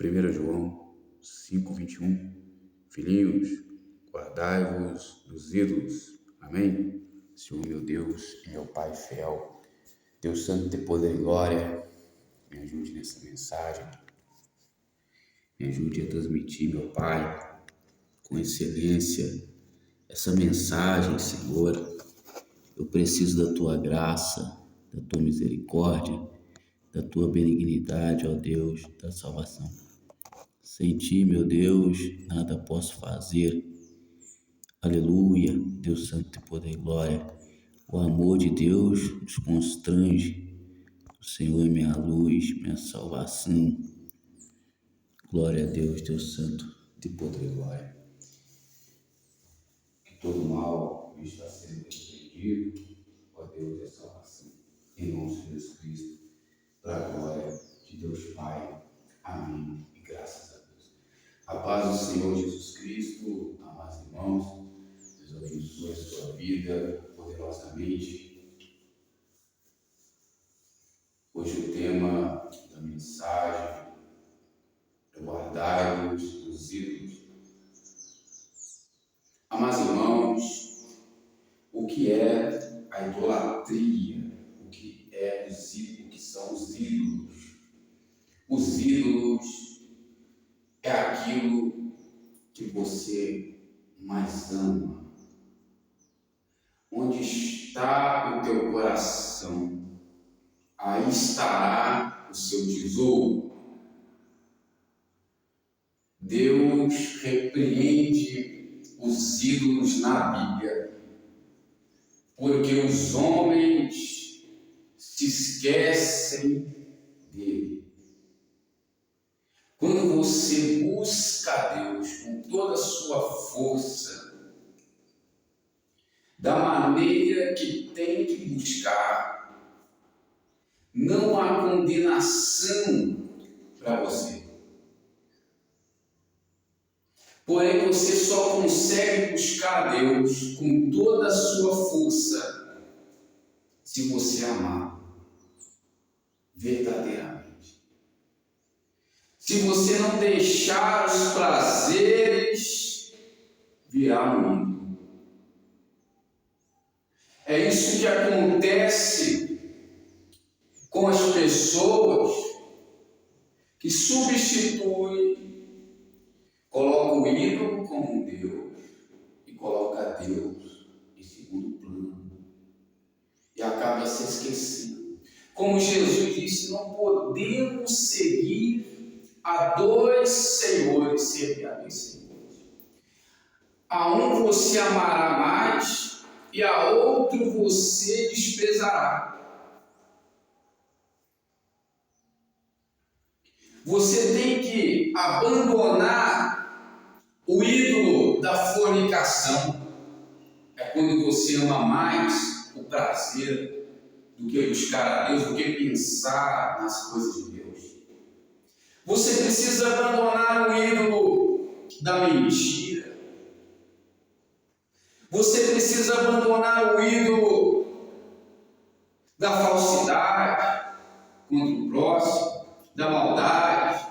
1 João 5:21, filhinhos, guardai-vos dos ídolos. Amém? Senhor meu Deus e meu Pai fiel, Deus Santo de poder e glória, me ajude nessa mensagem, me ajude a transmitir, meu Pai, com excelência, essa mensagem, Senhor. Eu preciso da Tua graça, da Tua misericórdia, da Tua benignidade, ó Deus, da salvação. Sem Ti, meu Deus, nada posso fazer. Aleluia, Deus Santo de poder e glória. O amor de Deus nos constrange. O Senhor é minha luz, minha salvação. Glória a Deus, Deus Santo de poder e glória. Que todo mal está sendo repreendido, ó Deus, é salvação. Em nome de Jesus Cristo, para a glória de Deus Pai. Amém. E graças a Deus. A paz do Senhor Jesus Cristo, amados irmãos, Deus abençoe a sua vida poderosamente. Hoje o tema da mensagem é guardai-vos dos ídolos. Amados irmãos, o que é a idolatria? O que é os ídolos? O que são os ídolos? Os ídolos é aquilo que você mais ama. Onde está o teu coração, aí estará o seu tesouro. Deus repreende os ídolos na Bíblia, porque os homens se esquecem dele. Quando você busca a Deus com toda a sua força, da maneira que tem que buscar, não há condenação para você. Porém, você só consegue buscar a Deus com toda a sua força se você amar verdadeiramente. Se você não deixar os prazeres virar um ídolo. É isso que acontece com as pessoas que substituem, colocam o ídolo como um Deus e colocam Deus em segundo plano e acaba se esquecendo. Como Jesus disse, não podemos seguir a dois senhores, servir a dois senhores. A um você amará mais e a outro você desprezará. Você tem que abandonar o ídolo da fornicação. É quando você ama mais o prazer do que buscar a Deus, do que pensar nas coisas de Deus. Você precisa abandonar o ídolo da mentira. Você precisa abandonar o ídolo da falsidade contra o próximo, da maldade,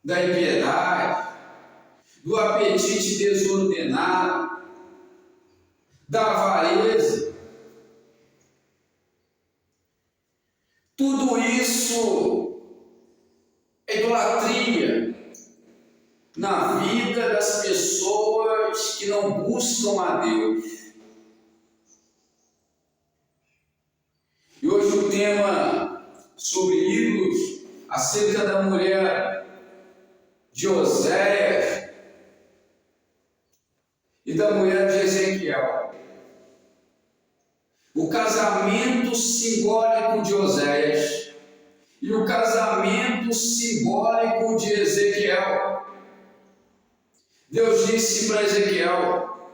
da impiedade, do apetite desordenado, da avareza. Tudo isso é idolatria na vida das pessoas que não buscam a Deus. E hoje o tema sobre ídolos, acerca da mulher de Oséias e da mulher de Ezequiel. O casamento simbólico de Oséias e o casamento simbólico de Ezequiel. Deus disse para Ezequiel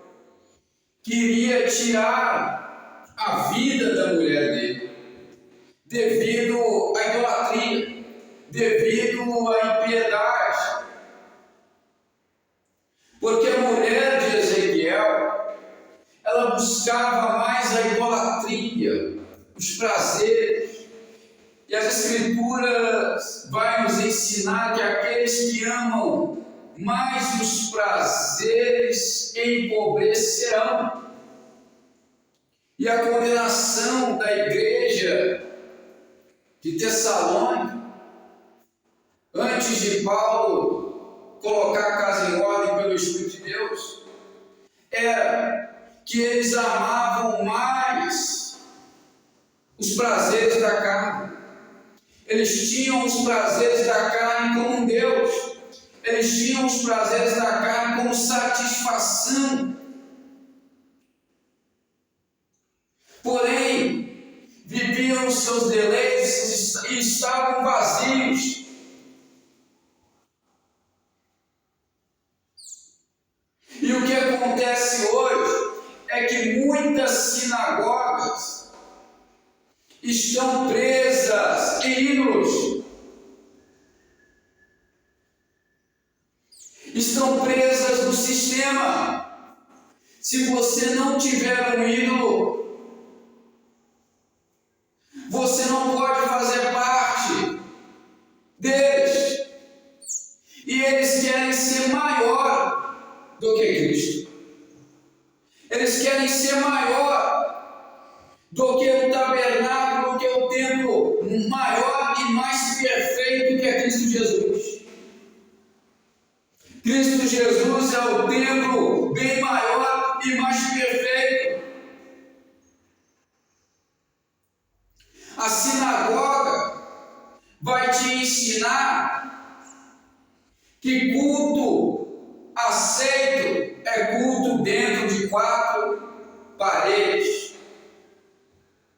que iria tirar a vida da mulher dele devido à idolatria, devido à impiedade. Porque a mulher de Ezequiel, ela buscava mais a idolatria, os prazeres. E as Escrituras vai nos ensinar ensinar que aqueles que amam mais os prazeres empobrecerão. E a condenação da igreja de Tessalônica, antes de Paulo colocar a casa em ordem pelo Espírito de Deus, era que eles amavam mais os prazeres da carne. Eles tinham os prazeres da carne como um Deus. Eles tinham os prazeres da carne como satisfação. Porém, viviam os seus deleites e estavam vazios. E o que acontece hoje é que muitas sinagogas estão presas em ídolos. Estão presas no sistema. Se você não tiver um ídolo, você não pode fazer parte deles. E eles querem ser maior do que Cristo. Eles querem ser maior do que o tabernáculo, do que o templo maior e mais perfeito que é Cristo Jesus. Cristo Jesus é o templo bem maior e mais perfeito. A sinagoga vai te ensinar que culto aceito é culto dentro de 4 paredes.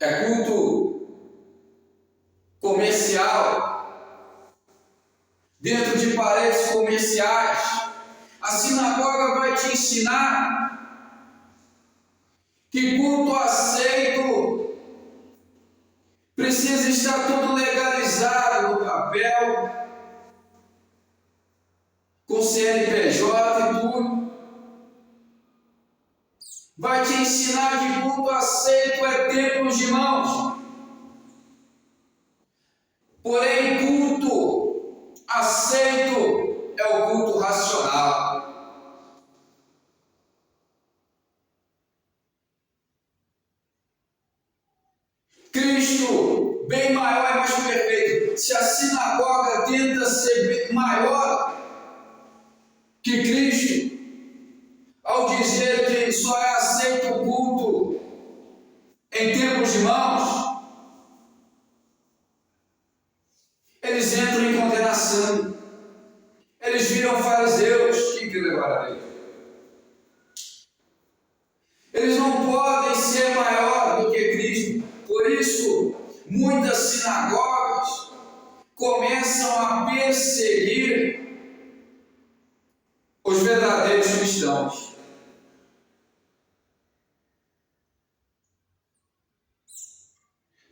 É culto comercial. Dentro de paredes comerciais. A sinagoga vai te ensinar que culto aceito precisa estar tudo legalizado no papel, com CNPJ e tudo. Vai te ensinar que culto aceito é templos de mãos. Porém, culto aceito é o culto racional. Cristo, bem maior e mais perfeito. Se a sinagoga tenta ser maior que Cristo, ao dizer que só é aceito o culto em templos de mãos, eles entram em condenação. Eles viram fariseus. Quem quer levar a Deus? Eles não podem ser maior do que Cristo. Por isso, muitas sinagogas começam a perseguir os verdadeiros cristãos.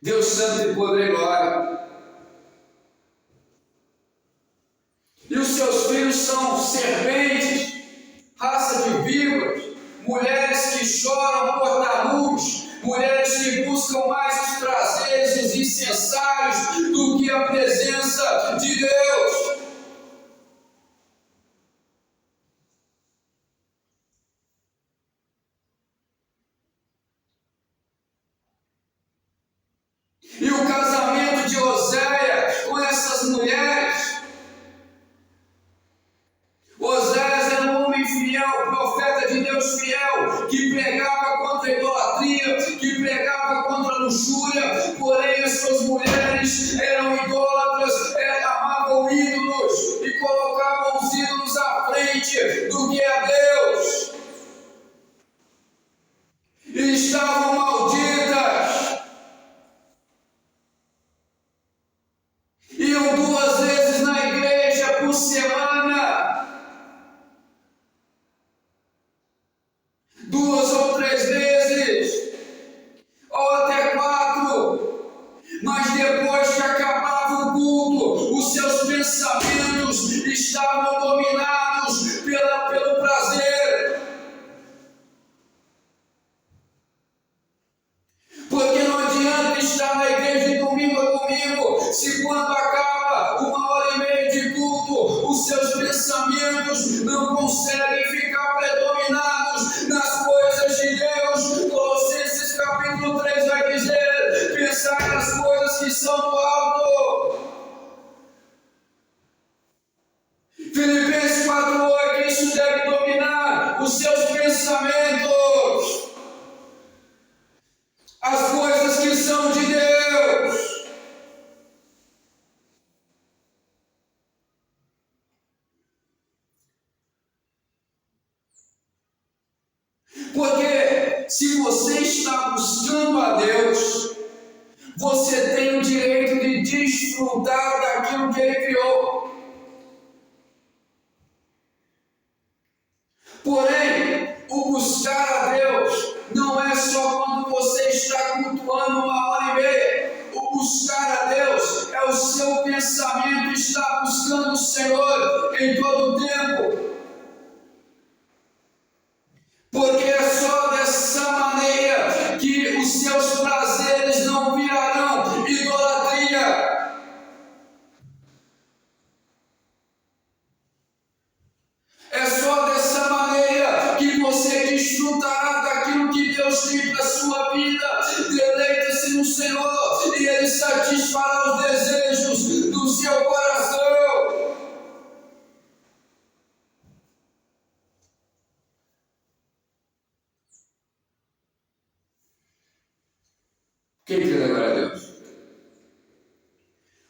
Deus santo e poder e glória. E os seus filhos são serpentes, raça de víboras, mulheres que choram por taludes, mulheres que buscam mais os prazeres, os incensários, do que a presença de Deus. E o casamento de Oséias com essas mulheres. Oséias era um homem fiel, profeta de Deus fiel, que pregava contra a idolatria, que pregava contra a luxúria, porém as suas mulheres eram idólatras, amavam ídolos e colocavam os ídolos à frente do que é Deus. E estavam malditas. Iam 2 vezes na igreja por semana. 2 ou 3 vezes, ou até 4, mas depois que acabava o culto, os seus pensamentos estavam dominados pelo prazer. Porque não adianta estar na igreja de domingo a domingo, se quando acaba 1h30 de culto, anjos não conseguem ficar predominados nas coisas de Deus. Colossenses capítulo 3 vai dizer: pensar nas coisas que são do alto. Filipenses 4:8, isso deve dominar os seus pensamentos, as coisas que são de Deus. Porque se você está buscando a Deus, você tem o direito de desfrutar daquilo que Ele criou. Porém, o buscar a Deus não é só quando você está cultuando 1h30. O buscar a Deus é o seu pensamento estar buscando o Senhor em todo o tempo. Porque é só dessa maneira que os seus prazeres não virarão idolatria. É só dessa maneira que você desfrutará daquilo que Deus tem para a sua vida. Deleita-se no Senhor e Ele satisfará os desejos do seu coração. Quem crê agora a Deus?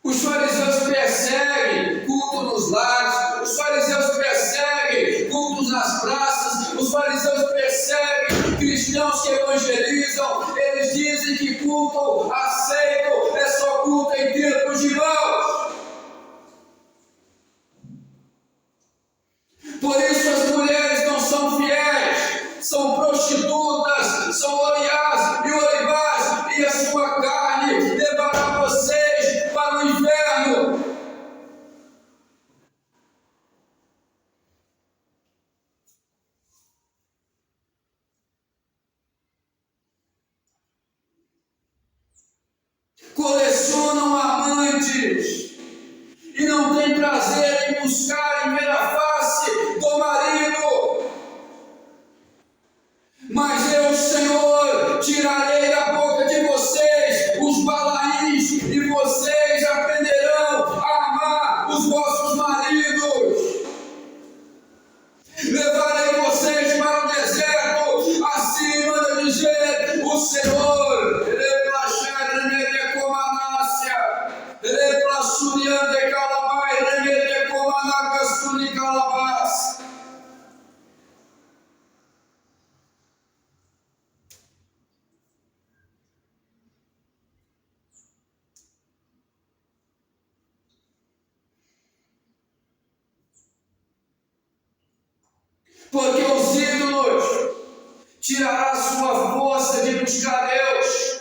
Os fariseus perseguem culto nos lares, os fariseus perseguem cultos nas praças, os fariseus perseguem cristãos que evangelizam. Eles dizem que culto aceito é só culto em tempos de mãos. Por isso as mulheres não são fiéis, são prostitutas, são oriás e olivais, e a sua carne levará vocês para o inferno. Colecionam amantes e não têm prazer em buscar e ver a face do marido. Mas eu, Senhor, tirarei da boca de vocês os balaíns, e vocês aprenderão a amar os vossos maridos. Levarei vocês para o deserto, assim manda dizer o Senhor. Porque os ídolos tirará sua força de buscar Deus.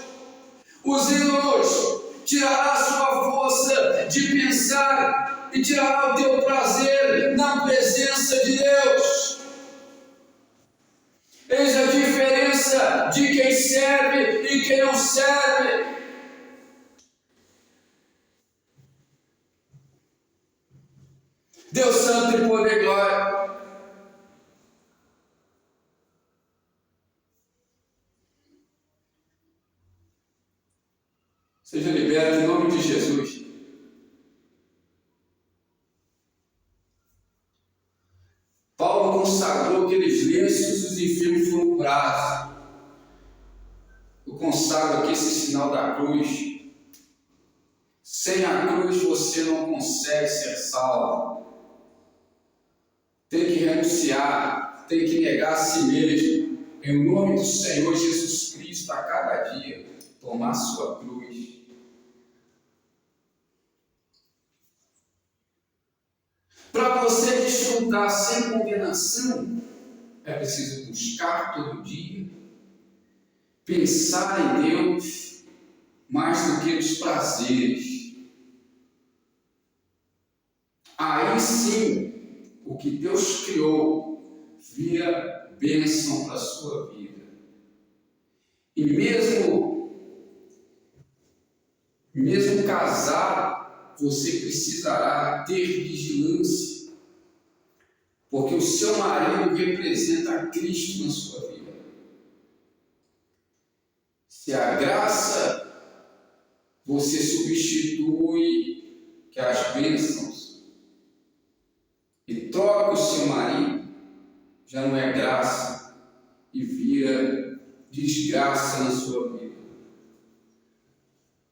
Os ídolos tirará sua força de pensar e tirará o teu prazer na presença de Deus. Eis a diferença de quem serve e quem não serve. Deus Santo e poder e glória. Seja liberto em nome de Jesus. Paulo consagrou aqueles lenços e os enfermos foram curados. Eu consagro aqui esse sinal da cruz. Sem a cruz você não consegue ser salvo. Tem que renunciar, tem que negar a si mesmo. Em nome do Senhor Jesus Cristo, a cada dia, tomar sua cruz. Para você desfrutar sem condenação, é preciso buscar todo dia, pensar em Deus mais do que nos prazeres. Aí sim, o que Deus criou vira bênção para a sua vida. E mesmo casado, você precisará ter vigilância, porque o seu marido representa Cristo na sua vida. Se a graça você substitui que as bênçãos e troca o seu marido, já não é graça e vira desgraça na sua vida.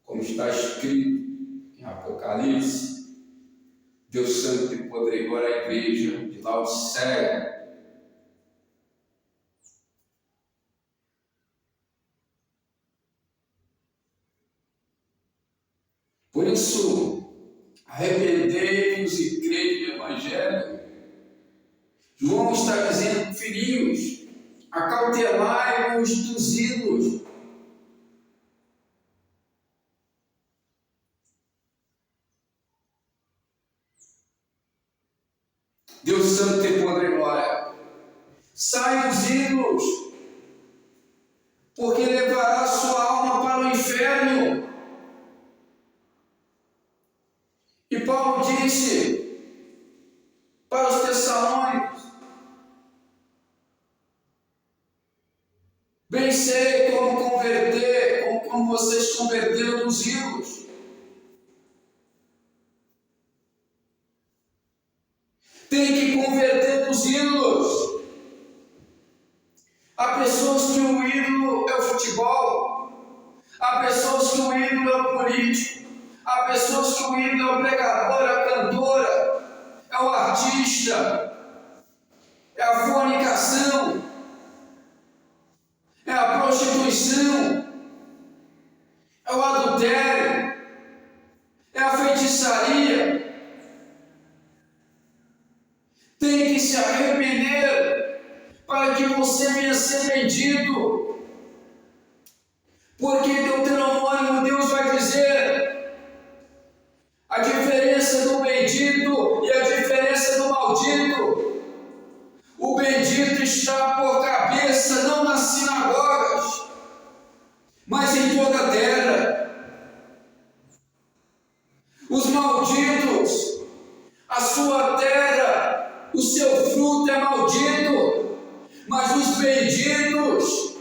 Como está escrito em Apocalipse, Deus Santo e Poderoso agora a igreja de Laodiceia. Por isso, arrependei-vos e crede no Evangelho. João está dizendo, filhinhos, acautelai-vos dos ídolos. Deus Santo tem poder e glória. Sai dos ídolos, porque levará sua alma para o inferno. E Paulo disse para os Tessalônicos, bem sei como converter, como vocês converteram dos ídolos. Tem que converter dos ídolos. Há pessoas que o ídolo é o futebol. Há pessoas que o ídolo é o político. Há pessoas que o ídolo é o pregador, a cantora, é o artista, é a fornicação, é a prostituição, é o adultério, é a feitiçaria. Tem que se arrepender para que você venha ser bendito. Porque Deuteronômio, Deus vai dizer a diferença do bendito e a diferença do maldito. O bendito está por cabeça, não nas sinagogas, mas em toda a terra. Os malditos, a sua terra, o seu fruto é maldito, mas os benditos,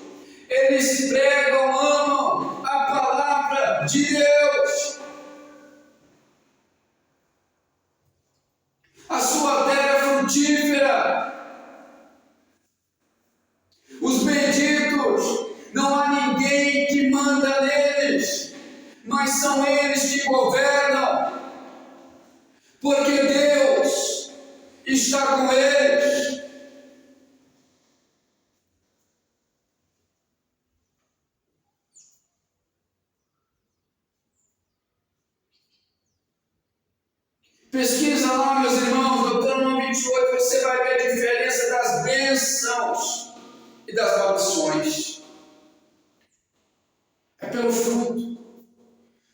eles pregam, amam a palavra de Deus. A sua terra é frutífera. Os benditos, não há ninguém que manda neles, mas são eles que governam, porque Deus está com eles. Pesquisa lá, meus irmãos, Deuteronômio 28, você vai ver a diferença das bênçãos e das maldições. É pelo fruto.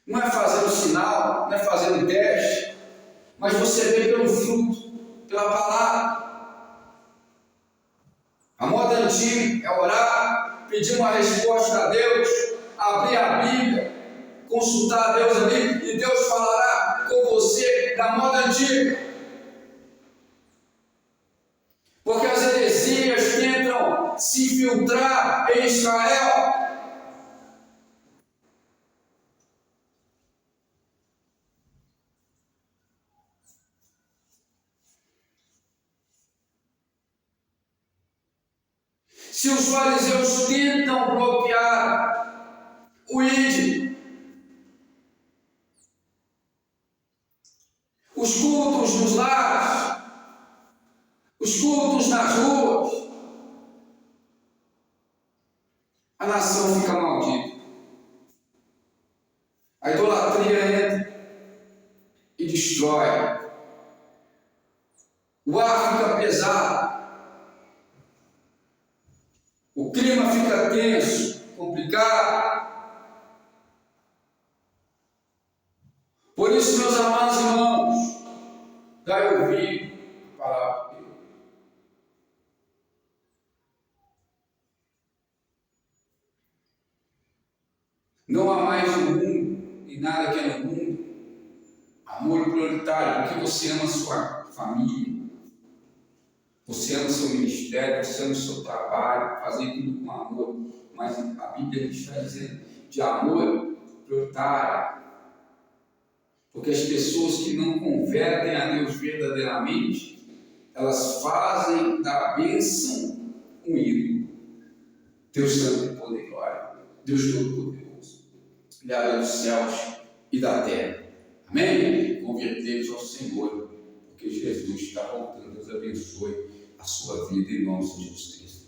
Não é fazendo sinal, não é fazendo teste, mas você vê pelo fruto, pela palavra. A moda antiga é orar, pedir uma resposta a Deus, abrir a Bíblia, consultar a Deus ali, e Deus falará com você da moda antiga. Porque as heresias tentam se infiltrar em Israel. Se os fariseus tentam bloquear o ID, os cultos nos lares, os cultos nas ruas, a nação fica maldita. A idolatria entra e destrói. O ar fica pesado. O clima fica tenso, complicado. Por isso, meus amados irmãos, dai ouvido à palavra de Deus. Não há mais no mundo, e nada que é no mundo, amor prioritário, porque você ama a sua família, Você ama o seu ministério, você ama o seu trabalho, fazer tudo com amor, mas a Bíblia está dizendo de amor prioritário. Porque as pessoas que não convertem a Deus verdadeiramente, elas fazem da bênção um ídolo. Deus Santo e Poder e Glória, Deus Todo-Poderoso, Criador dos céus e da terra. Amém? Convertei-vos ao Senhor, porque Jesus está voltando. Deus abençoe a sua vida em nome de Jesus Cristo.